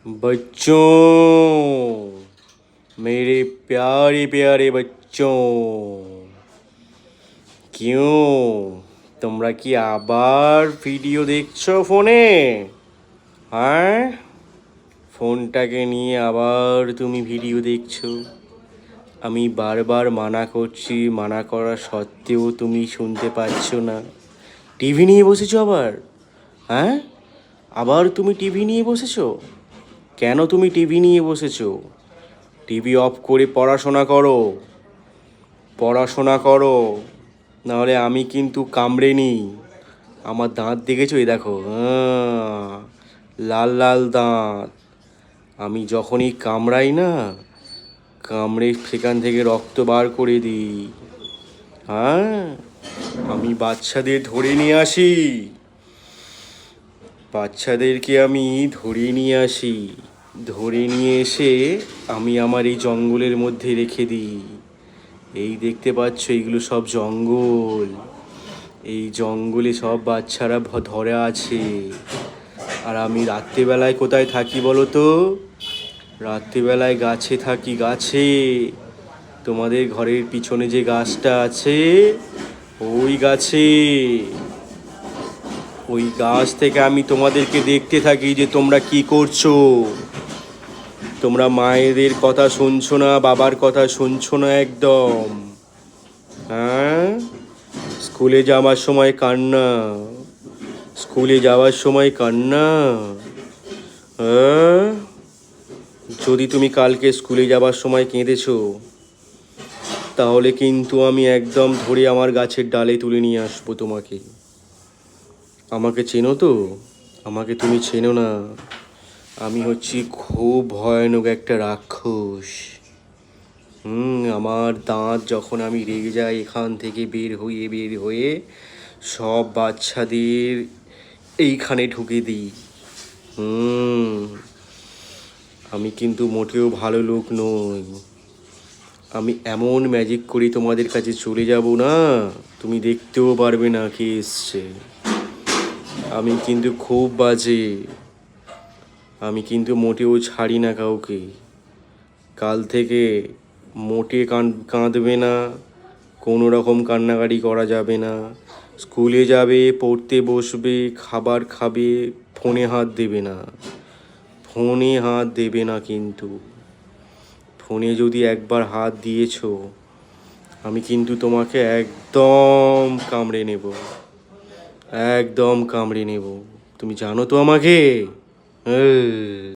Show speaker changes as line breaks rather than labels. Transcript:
बच्चों, मेरे प्यारे प्यारे बच्चों, क्यों তোমরা কি আবার ভিডিও দেখছো ফোনে? হ্যাঁ, ফোনটাকে নিয়ে আবার তুমি ভিডিও দেখছো। আমি বারবার মানা করছি, মানা করা সত্ত্বেও তুমি শুনতে পাচ্ছ না। টিভি নিয়ে বসেছো আবার? হ্যাঁ, আবার তুমি টিভি নিয়ে বসেছো? কেন তুমি টিভি নিয়ে বসেছো? টিভি অফ করে পড়াশোনা করো, পড়াশোনা করো, নাহলে আমি কিন্তু কামড়ে নিই। আমার দাঁত দেখেছো? এই দেখো, লাল লাল দাঁত। আমি যখনই কামড়াই না, কামড়ে সেখান থেকে রক্ত বার করে দিই। হ্যাঁ, আমি বাচ্চাদের ধরে নিয়ে আসি, বাচ্চাদেরকে আমি ধরে নিয়ে আসি, ধরে নিয়ে এসে আমি আমার এই জঙ্গলের মধ্যে রেখে দিই। এই দেখতে পাচ্ছ, এইগুলো সব জঙ্গল। এই জঙ্গলে সব বাচ্চারা ধরে আছে। আর আমি রাত্রিবেলায় কোথায় থাকি বলো তো? রাত্রিবেলায় গাছে থাকি, গাছে। তোমাদের ঘরের পিছনে যে গাছটা আছে, ওই গাছে। ওই গাছ থেকে আমি তোমাদেরকে দেখতে থাকি যে তোমরা কি করছো। তোমরা মায়েদের কথা শুনছো না, বাবার কথা শুনছো না একদম। হ্যাঁ, স্কুলে যাওয়ার সময় কান্না, স্কুলে যাওয়ার সময় কান্না। হ্যাঁ, যদি তুমি কালকে স্কুলে যাওয়ার সময় কেঁদেছো, তাহলে কিন্তু আমি একদম ধরে আমার গাছের ডালে তুলে নিয়ে আসবো তোমাকে। আমাকে চেনো তো? আমাকে তুমি চেনো না। আমি হচ্ছি খুব ভয়ানক একটা রাক্ষস। আমার দাঁত যখন আমি রেগে যাই, এখান থেকে বের হয়ে সব বাচ্চাদের এইখানে ঢুকে দিই। আমি কিন্তু মোটেও ভালো লোক নই। আমি এমন ম্যাজিক করি তোমাদের কাছে চলে যাব না, তুমি দেখতেও পারবে না কে এসছে। আমি কিন্তু খুব বাজে। আমি কিন্তু মোটেও ছাড়ি না কাউকে। কাল থেকে মোটে কাঁদবে না, কোনো রকম কান্নাকাটি করা যাবে না। স্কুলে যাবে, পড়তে বসবে, খাবার খাবে, ফোনে হাত দেবে না। ফোনে হাত দেবে না কিন্তু। ফোনে যদি একবার হাত দিয়েছো, আমি কিন্তু তোমাকে একদম কামড়ে নেব, একদম কামড়ে নেব। তুমি জানো তো আমাকে?